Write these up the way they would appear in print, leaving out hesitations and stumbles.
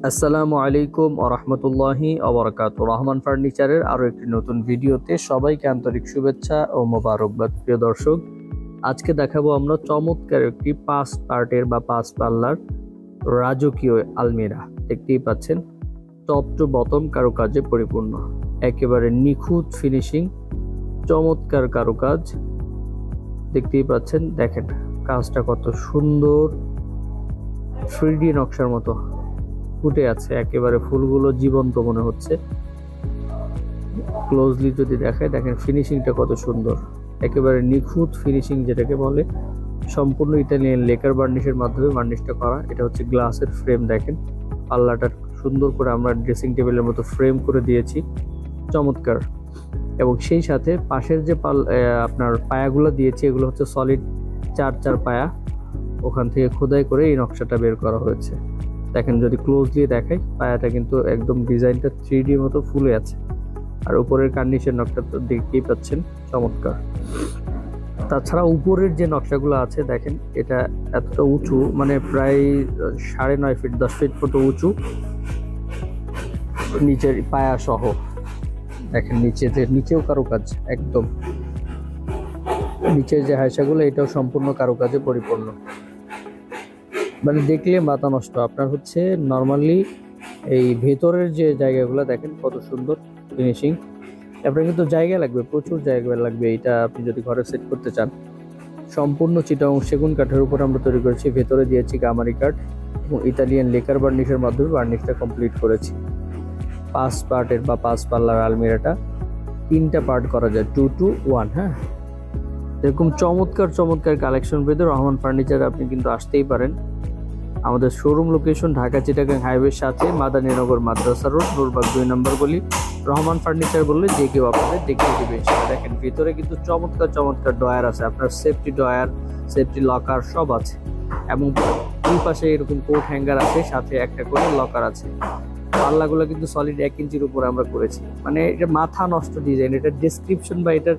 আসসালামু আলাইকুম ওয়া রাহমাতুল্লাহি ওয়া বারাকাতুহু। রহমান ফার্নিচারের আরো একটি নতুন ভিডিওতে সবাইকে আন্তরিক শুভেচ্ছা ও মোবারকবাদ। প্রিয় দর্শক, আজকে দেখাবো আমরা চমৎকার একটি 5 পার্টের বা 5 পাল্লার রাজকীয় আলমিরা। দেখতেই পাচ্ছেন টপ টু বটম কারুকাজে পরিপূর্ণ, একেবারে নিখুঁত ফিনিশিং, চমৎকার কারুকাজ। দেখতেই পাচ্ছেন, দেখেন কাজটা কত সুন্দর, 3D নকশার মতো ফুটে আছে, একেবারে ফুলগুলো জীবন্ত মনে হচ্ছে। ক্লোজলি যদি দেখায়, দেখেন ফিনিশিংটা কত সুন্দর, একেবারে নিখুঁত ফিনিশিং যেটাকে বলে। সম্পূর্ণ ইটালিয়ান লেকার বার্নিশের মাধ্যমে বার্নিশটা করা। এটা হচ্ছে গ্লাসের ফ্রেম, দেখেন পাল্লাটা সুন্দর করে আমরা ড্রেসিং টেবিলের মতো ফ্রেম করে দিয়েছি, চমৎকার। এবং সেই সাথে পাশের যে আপনার পায়াগুলো দিয়েছি, এগুলো হচ্ছে সলিড 4 পায়া, ওখান থেকে খোদাই করে এই নকশাটা বের করা হয়েছে। দেখেন যদি ক্লোজলি দেখাই, পায়াটা কিন্তু একদম ডিজাইনটা 3D মতো ফুলে আছে। আর উপরের কার্নিশের নকশা তো দেখতেই পাচ্ছেন, চমৎকার। তাছাড়া উপরের যে নকশাগুলো আছে দেখেন, এটা এতটা উঁচু, মানে প্রায় 9.5 ফিট 10 ফিট মতো উঁচু, নিচের পায়া সহ। দেখেন নিচেও কারুকাজ, একদম নিচের যে হাইসাগুলো, এটাও সম্পূর্ণ কারুকাজে পরিপূর্ণ। মানে দেখলে মাথা নষ্ট। আপনার হচ্ছে নর্মালি এই ভেতরের যে জায়গাগুলো দেখেন কত সুন্দর ফিনিশিং। আপনার কিন্তু জায়গা লাগবে, প্রচুর জায়গা লাগবে এটা আপনি যদি ঘরে সেট করতে চান। সম্পূর্ণ চিটাগং সেগুন কাঠের উপর আমরা তৈরি করেছি, ভেতরে দিয়েছি গামারি কাঠ এবং ইতালিয়ান লেকার বার্নিশের মাধ্যমে বার্নিশটা কমপ্লিট করেছি। 5 পার্টের বা 5 পাল্লার আলমিরাটা 3টা পার্ট করা যায়, 2 to 1। হ্যাঁ, এরকম চমৎকার কালেকশন পেতে রহমান ফার্নিচার আপনি কিন্তু আসতেই পারেন। আমাদের শোরুম লোকেশন ঢাকা চিটাগাং হাইওয়ের সাথে মাদানীনগর মাদ্রাসা রোড, নূরবাগ 2 নম্বর গলি। রহমান ফার্নিচার বললে যে কেউ আপনাদের দেখিয়ে দেবে। দেখেন ভিতরে কিন্তু চমৎকার ডয়ার আছে, আপনার সেফটি ডয়ার, সেফটি লকার সব আছে। এবং দুই পাশে এরকম কোট হ্যাঙ্গার আছে, সাথে একটা করে লকার আছে। পাল্লাগুলো কিন্তু সলিড 1 ইঞ্চির উপরে আমরা করেছি। মানে এটা মাথা নষ্ট ডিজাইন, এটা ডেসক্রিপশন বা এটার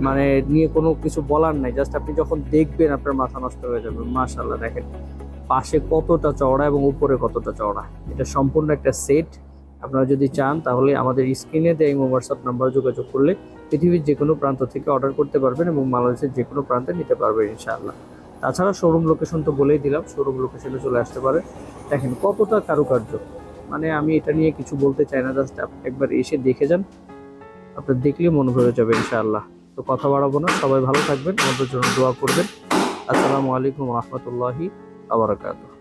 মানে নিয়ে কোনো কিছু বলার নাই। জাস্ট আপনি যখন দেখবেন আপনার মাথা নষ্ট হয়ে যাবে। মাশাআল্লাহ, দেখেন পাশে কতটা চওড়া এবং উপরে কতটা চওড়া। এটা সম্পূর্ণ একটা সেট। আপনারা যদি চান তাহলে আমাদের স্ক্রিনে দেওয়া ইমো হোয়াটসঅ্যাপ নাম্বার যোগাযোগ করলে পৃথিবীর যে কোনো প্রান্ত থেকে অর্ডার করতে পারবেন এবং বাংলাদেশের যে কোনো প্রান্তে নিতে পারবেন ইনশাআল্লাহ। তাছাড়া শোরুম লোকেশন তো বলেই দিলাম, শোরুম লোকেশনে চলে আসতে পারে। দেখেন কতটা কারুকার্য, মানে আমি এটা নিয়ে কিছু বলতে চাই না, জাস্ট একবার এসে দেখে যান, আপনার দেখলে মনে ভরে যাবে ইনশাআল্লাহ। তো কথা বাড়াবো না, সবাই ভালো থাকবেন, আমাদের জন্য দোয়া করবেন। আসসালামু আলাইকুম ওয়া রাহমাতুল্লাহি ওয়া বারাকাতুহু।